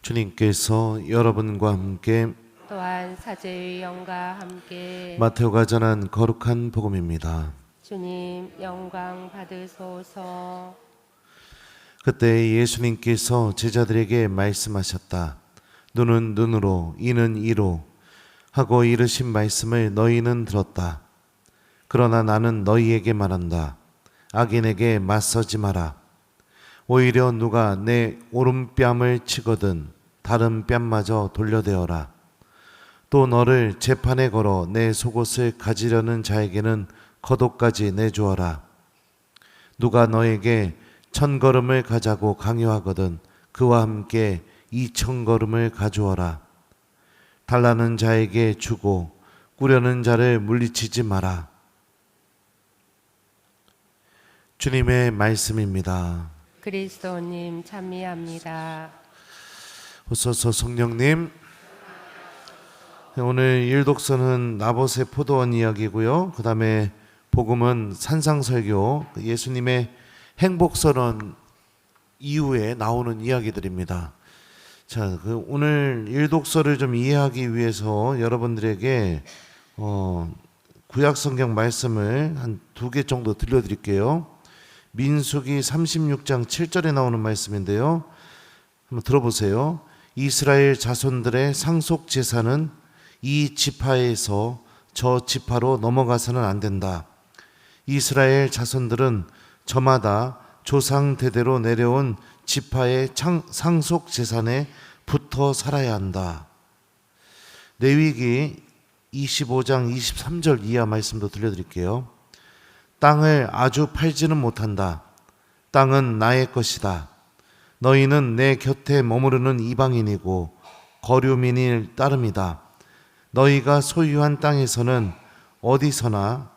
주님께서 여러분과 함께 또한 사제의 영과 함께 마테오가 전한 거룩한 복음입니다. 주님 영광 받으소서. 그때 예수님께서 제자들에게 말씀하셨다. 눈은 눈으로 이는 이로 하고 이르신 말씀을 너희는 들었다. 그러나 나는 너희에게 말한다. 악인에게 맞서지 마라. 오히려 누가 내 오른뺨을 치거든 다른 뺨마저 돌려대어라. 또 너를 재판에 걸어 내 속옷을 가지려는 자에게는 겉옷까지 내주어라. 누가 너에게 1000걸음을 가자고 강요하거든 그와 함께 2000걸음을 가주어라. 달라는 자에게 주고 꾸려는 자를 물리치지 마라. 주님의 말씀입니다. 그리스도님 찬미합니다. 오소서 성령님. 오늘 일독서는 나봇의 포도원 이야기고요. 그 다음에 복음은 산상설교, 예수님의 행복선언 이후에 나오는 이야기들입니다. 자, 오늘 일독서를 좀 이해하기 위해서 여러분들에게 구약성경 말씀을 한 2개 정도 들려드릴게요. 민수기 36장 7절에 나오는 말씀인데요. 한번 들어보세요. 이스라엘 자손들의 상속 재산은 이 지파에서 저 지파로 넘어가서는 안 된다. 이스라엘 자손들은 저마다 조상 대대로 내려온 지파의 상속 재산에 붙어 살아야 한다. 레위기 25장 23절 이하 말씀도 들려드릴게요. 땅을 아주 팔지는 못한다. 땅은 나의 것이다. 너희는 내 곁에 머무르는 이방인이고 거류민일 따름이다. 너희가 소유한 땅에서는 어디서나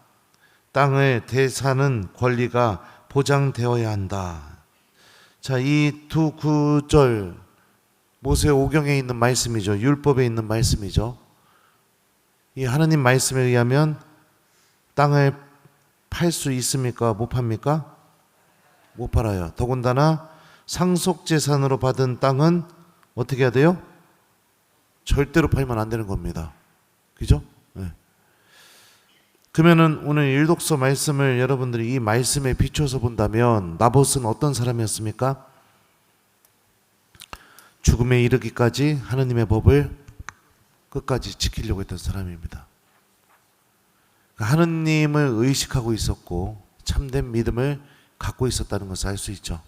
땅을 대사는 권리가 보장되어야 한다. 자, 이 두 구절 모세오경에 있는 말씀이죠. 율법에 있는 말씀이죠. 이 하나님 말씀에 의하면 땅을 팔 수 있습니까? 못 팝니까? 못 팔아요. 더군다나 상속재산으로 받은 땅은 어떻게 해야 돼요? 절대로 팔면 안 되는 겁니다. 그죠? 네. 그러면은 오늘 일독서 말씀을 여러분들이 이 말씀에 비춰서 본다면 나봇은 어떤 사람이었습니까? 죽음에 이르기까지 하느님의 법을 끝까지 지키려고 했던 사람입니다. 하느님을 의식하고 있었고 참된 믿음을 갖고 있었다는 것을 알 수 있죠.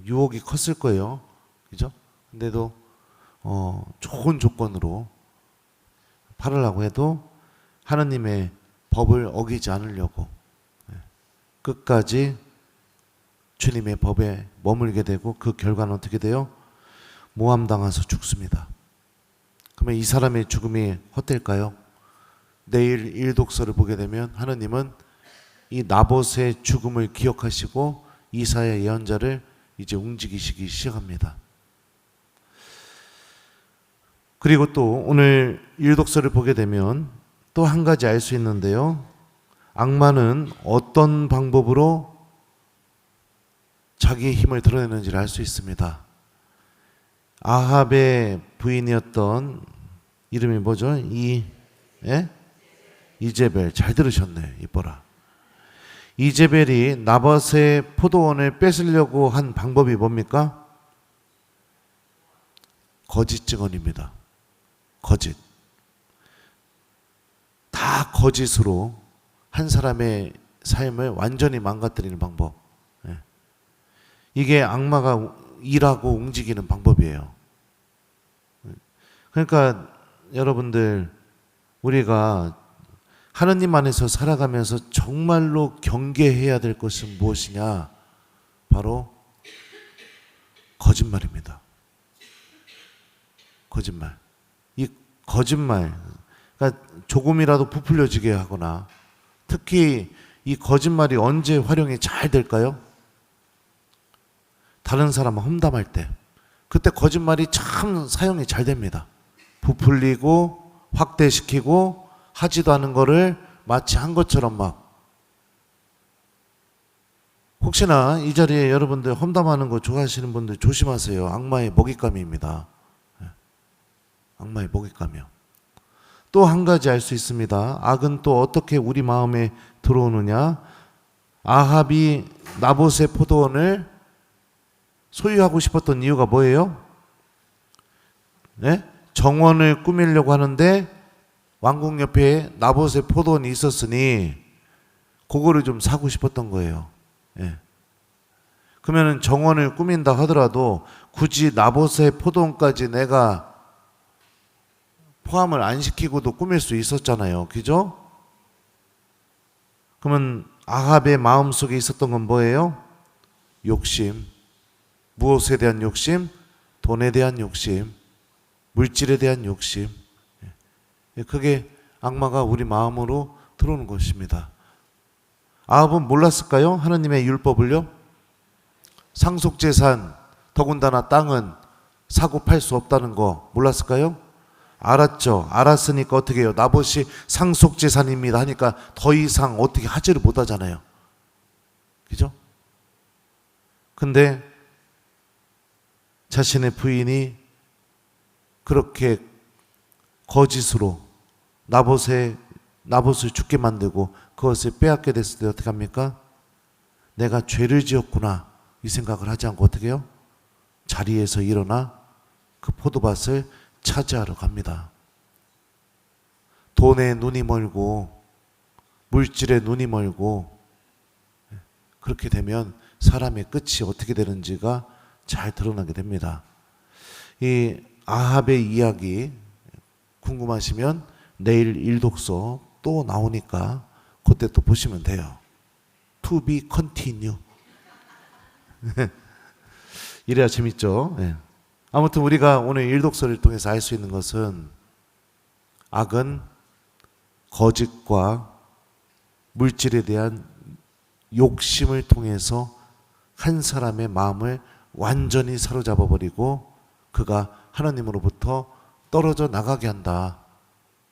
유혹이 컸을 거예요. 그죠? 근데도 좋은 조건으로 팔으려고 해도 하느님의 법을 어기지 않으려고 끝까지 주님의 법에 머물게 되고 그 결과는 어떻게 돼요? 모함당해서 죽습니다. 그러면 이 사람의 죽음이 헛될까요? 내일 일독서를 보게 되면 하느님은 이 나봇의 죽음을 기억하시고 이사야 예언자를 이제 움직이시기 시작합니다. 그리고 또 오늘 일독서를 보게 되면 또 한 가지 알 수 있는데요. 악마는 어떤 방법으로 자기의 힘을 드러내는지를 알 수 있습니다. 아합의 부인이었던 이름이 뭐죠? 이제벨. 잘 들으셨네. 이뻐라. 이제벨이 나봇의 포도원을 뺏으려고 한 방법이 뭡니까? 거짓 증언입니다. 거짓. 다 거짓으로 한 사람의 삶을 완전히 망가뜨리는 방법. 이게 악마가 일하고 움직이는 방법이에요. 그러니까 여러분들, 우리가 하느님 안에서 살아가면서 정말로 경계해야 될 것은 무엇이냐? 바로 거짓말입니다. 거짓말. 이 거짓말, 그러니까 조금이라도 부풀려지게 하거나, 특히 이 거짓말이 언제 활용이 잘 될까요? 다른 사람 험담할 때, 그때 거짓말이 참 사용이 잘 됩니다. 부풀리고 확대시키고 하지도 않은 거를 마치 한 것처럼 막. 혹시나 이 자리에 여러분들 험담하는 거 좋아하시는 분들 조심하세요. 악마의 먹잇감입니다. 악마의 먹잇감이요. 또 한 가지 알 수 있습니다. 악은 또 어떻게 우리 마음에 들어오느냐? 아합이 나봇의 포도원을 소유하고 싶었던 이유가 뭐예요? 네? 정원을 꾸미려고 하는데 왕궁 옆에 나봇의 포도원이 있었으니 그거를 좀 사고 싶었던 거예요. 예. 그러면 정원을 꾸민다 하더라도 굳이 나봇의 포도원까지 내가 포함을 안 시키고도 꾸밀 수 있었잖아요. 그죠? 그러면 아합의 마음속에 있었던 건 뭐예요? 욕심. 무엇에 대한 욕심? 돈에 대한 욕심. 물질에 대한 욕심. 그게 악마가 우리 마음으로 들어오는 것입니다. 아합은 몰랐을까요? 하나님의 율법을요? 상속재산, 더군다나 땅은 사고 팔 수 없다는 거 몰랐을까요? 알았죠. 알았으니까 어떻게 해요? 나봇이 상속재산입니다 하니까 더 이상 어떻게 하지를 못하잖아요. 그죠? 근데 자신의 부인이 그렇게 거짓으로 나봇을 죽게 만들고 그것을 빼앗게 됐을 때 어떻게 합니까? 내가 죄를 지었구나 이 생각을 하지 않고 어떻게 해요? 자리에서 일어나 그 포도밭을 차지하러 갑니다. 돈에 눈이 멀고 물질에 눈이 멀고 그렇게 되면 사람의 끝이 어떻게 되는지가 잘 드러나게 됩니다. 이 아합의 이야기 궁금하시면 내일 일독서 또 나오니까 그때 또 보시면 돼요. To be continue. 이래야 재밌죠. 네. 아무튼 우리가 오늘 일독서를 통해서 알 수 있는 것은 악은 거짓과 물질에 대한 욕심을 통해서 한 사람의 마음을 완전히 사로잡아 버리고 그가 하나님으로부터 떨어져 나가게 한다.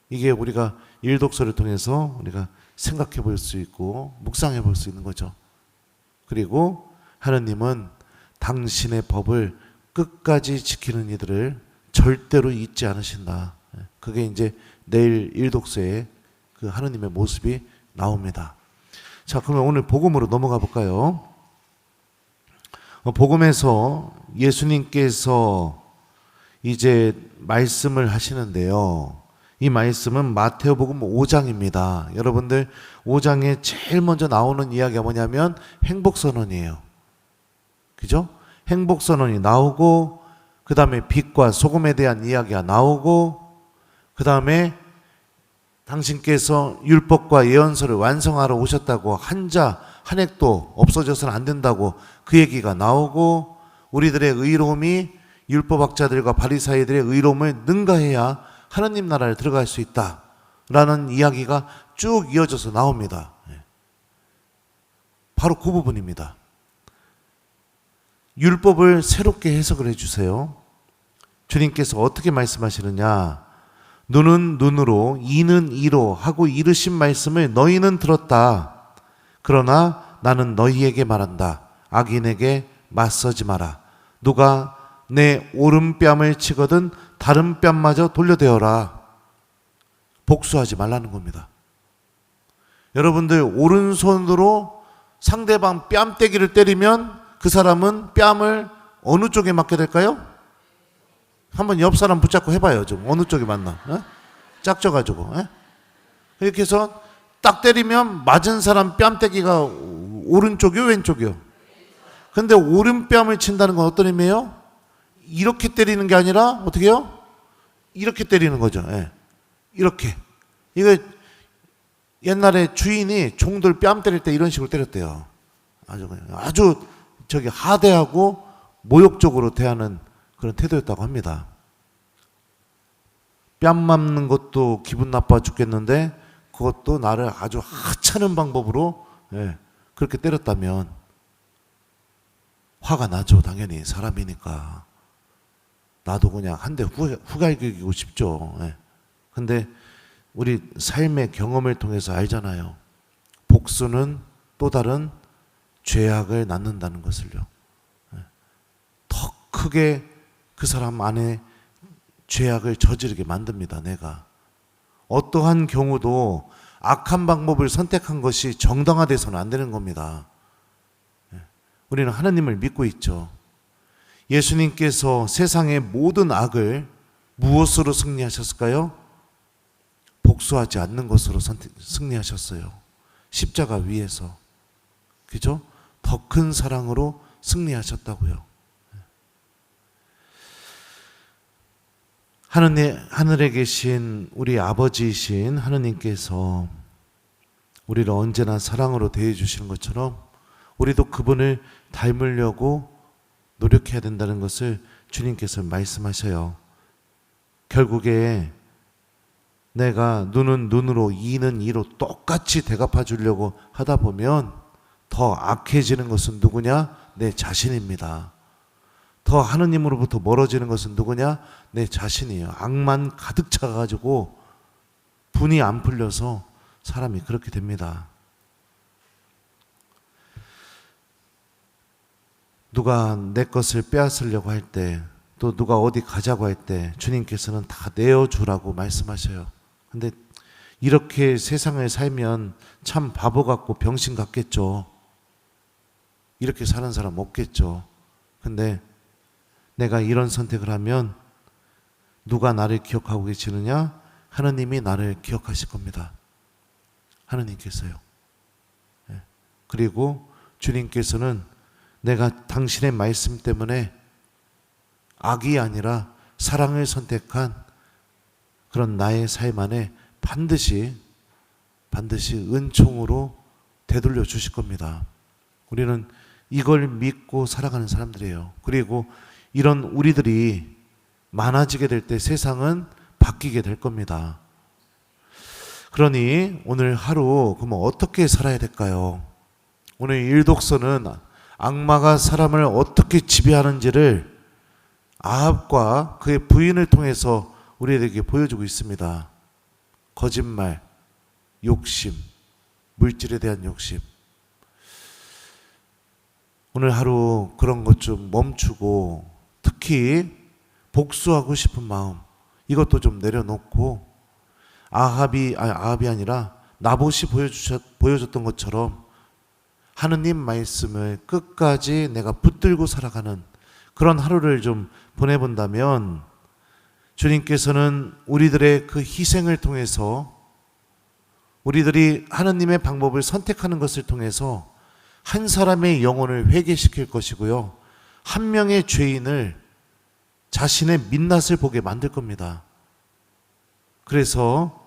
이게 우리가 일독서를 통해서 우리가 생각해 볼 수 있고 묵상해 볼 수 있는 거죠. 그리고 하나님은 당신의 법을 끝까지 지키는 이들을 절대로 잊지 않으신다. 그게 이제 내일 일독서에 그 하나님의 모습이 나옵니다. 자, 그러면 오늘 복음으로 넘어가 볼까요? 복음에서 예수님께서 이제 말씀을 하시는데요. 이 말씀은 마태복음 5장입니다. 여러분들 5장에 제일 먼저 나오는 이야기가 뭐냐면 행복선언이에요. 그죠? 행복선언이 나오고 그 다음에 빛과 소금에 대한 이야기가 나오고 그 다음에 당신께서 율법과 예언서를 완성하러 오셨다고 한자 한 획도 없어져서는 안 된다고 그 얘기가 나오고 우리들의 의로움이 율법학자들과 바리사이들의 의로움을 능가해야 하나님 나라에 들어갈 수 있다라는 이야기가 쭉 이어져서 나옵니다. 바로 그 부분입니다. 율법을 새롭게 해석을 해주세요. 주님께서 어떻게 말씀하시느냐? 눈은 눈으로 이는 이로 하고 이르신 말씀을 너희는 들었다. 그러나 나는 너희에게 말한다. 악인에게 맞서지 마라. 누가 내 오른뺨을 치거든 다른 뺨마저 돌려대어라. 복수하지 말라는 겁니다. 여러분들 오른손으로 상대방 뺨때기를 때리면 그 사람은 뺨을 어느 쪽에 맞게 될까요? 한번 옆 사람 붙잡고 해봐요. 좀 어느 쪽에 맞나? 짝져가지고. 이렇게 해서 딱 때리면 맞은 사람 뺨때기가 오른쪽이요, 왼쪽이요? 근데 오른뺨을 친다는 건 어떤 의미예요? 이렇게 때리는 게 아니라 어떻게 해요? 이렇게 때리는 거죠. 이렇게. 이거 옛날에 주인이 종들 뺨 때릴 때 이런 식으로 때렸대요. 아주 저기 하대하고 모욕적으로 대하는 그런 태도였다고 합니다. 뺨 맞는 것도 기분 나빠 죽겠는데 그것도 나를 아주 하찮은 방법으로 그렇게 때렸다면 화가 나죠. 당연히 사람이니까. 나도 그냥 한 대 후갈기고 싶죠. 근데 우리 삶의 경험을 통해서 알잖아요. 복수는 또 다른 죄악을 낳는다는 것을요. 더 크게 그 사람 안에 죄악을 저지르게 만듭니다. 내가 어떠한 경우도 악한 방법을 선택한 것이 정당화돼서는 안 되는 겁니다. 우리는 하나님을 믿고 있죠. 예수님께서 세상의 모든 악을 무엇으로 승리하셨을까요? 복수하지 않는 것으로 승리하셨어요. 십자가 위에서. 그죠? 더 큰 사랑으로 승리하셨다고요. 하늘에 계신 우리 아버지이신 하느님께서 우리를 언제나 사랑으로 대해주시는 것처럼 우리도 그분을 닮으려고 노력해야 된다는 것을 주님께서 말씀하셔요. 결국에 내가 눈은 눈으로 이는 이로 똑같이 대갚아 주려고 하다 보면 더 악해지는 것은 누구냐? 내 자신입니다. 더 하느님으로부터 멀어지는 것은 누구냐? 내 자신이에요. 악만 가득 차가지고 분이 안 풀려서 사람이 그렇게 됩니다. 누가 내 것을 빼앗으려고 할 때, 또 누가 어디 가자고 할 때 주님께서는 다 내어주라고 말씀하셔요. 근데 이렇게 세상을 살면 참 바보 같고 병신 같겠죠. 이렇게 사는 사람 없겠죠. 근데 내가 이런 선택을 하면 누가 나를 기억하고 계시느냐? 하나님이 나를 기억하실 겁니다. 하나님께서요. 그리고 주님께서는 내가 당신의 말씀 때문에 악이 아니라 사랑을 선택한 그런 나의 삶 안에 반드시 은총으로 되돌려 주실 겁니다. 우리는 이걸 믿고 살아가는 사람들이에요. 그리고 이런 우리들이 많아지게 될 때 세상은 바뀌게 될 겁니다. 그러니 오늘 하루 그러면 어떻게 살아야 될까요? 오늘 일독서는 악마가 사람을 어떻게 지배하는지를 아합과 그의 부인을 통해서 우리에게 보여주고 있습니다. 거짓말, 욕심, 물질에 대한 욕심. 오늘 하루 그런 것 좀 멈추고 특히 복수하고 싶은 마음 이것도 좀 내려놓고 아합이 아니라 나봇이 보여줬던 것처럼 하느님 말씀을 끝까지 내가 붙들고 살아가는 그런 하루를 좀 보내본다면 주님께서는 우리들의 그 희생을 통해서 우리들이 하느님의 방법을 선택하는 것을 통해서 한 사람의 영혼을 회개시킬 것이고요. 한 명의 죄인을 자신의 민낯을 보게 만들 겁니다. 그래서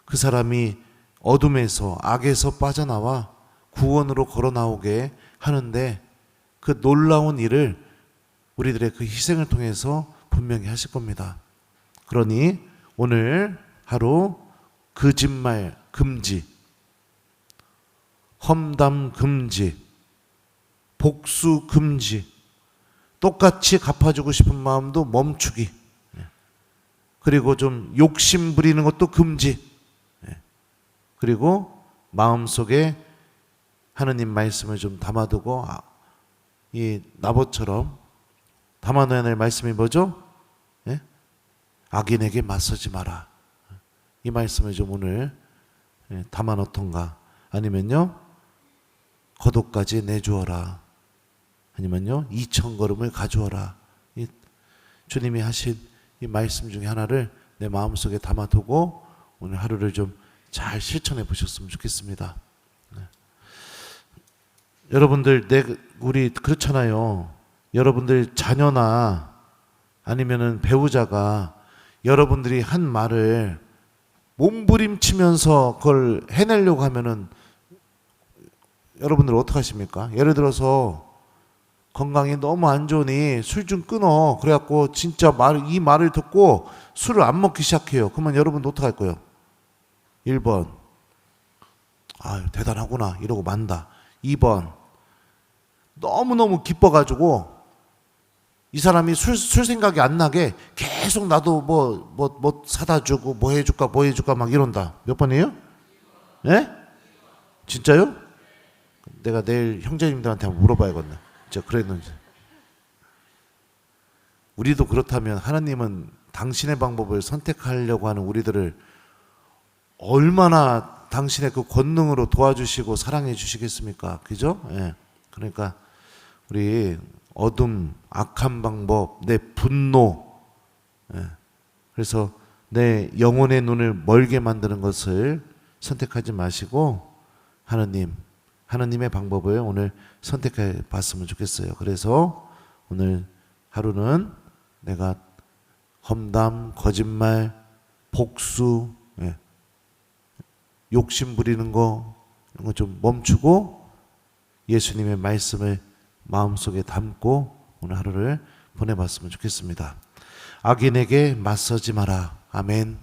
그 사람이 어둠에서 악에서 빠져나와 구원으로 걸어 나오게 하는데 그 놀라운 일을 우리들의 그 희생을 통해서 분명히 하실 겁니다. 그러니 오늘 하루 거짓말 금지, 험담 금지, 복수 금지, 똑같이 갚아주고 싶은 마음도 멈추기, 그리고 좀 욕심 부리는 것도 금지, 그리고 마음속에 하느님 말씀을 좀 담아두고 이 나봇처럼 담아둬야 할 말씀이 뭐죠? 악인에게 맞서지 마라. 이 말씀을 좀 오늘 담아놓던가 아니면요 거독까지 내주어라 아니면요 2,000걸음을 가져오라. 이 주님이 하신 이 말씀 중에 하나를 내 마음속에 담아두고 오늘 하루를 좀 잘 실천해 보셨으면 좋겠습니다. 여러분들 우리 그렇잖아요. 여러분들 자녀나 아니면은 배우자가 여러분들이 한 말을 몸부림치면서 그걸 해내려고 하면은 여러분들 어떻게 하십니까? 예를 들어서 건강이 너무 안 좋으니 술 좀 끊어. 그래갖고 진짜 이 말을 듣고 술을 안 먹기 시작해요. 그러면 여러분도 어떻게 할 거예요? 1번 아유 대단하구나 이러고 만다. 2번 너무너무 기뻐가지고 이 사람이 술 생각이 안 나게 계속 나도 뭐 사다 주고 뭐 해줄까 막 이런다. 몇 번이에요? 예? 진짜요? 내가 내일 형제님들한테 한번 물어봐야겠네. 진짜 그랬는지. 우리도 그렇다면 하나님은 당신의 방법을 선택하려고 하는 우리들을 얼마나 당신의 그 권능으로 도와주시고 사랑해 주시겠습니까? 그죠? 예. 그러니까 우리 어둠, 악한 방법, 내 분노, 예. 그래서 내 영혼의 눈을 멀게 만드는 것을 선택하지 마시고 하나님의 방법을 오늘 선택해 봤으면 좋겠어요. 그래서 오늘 하루는 내가 험담, 거짓말, 복수, 예. 욕심 부리는 거 이런 거 좀 멈추고 예수님의 말씀을 마음속에 담고 오늘 하루를 보내봤으면 좋겠습니다. 악인에게 맞서지 마라. 아멘.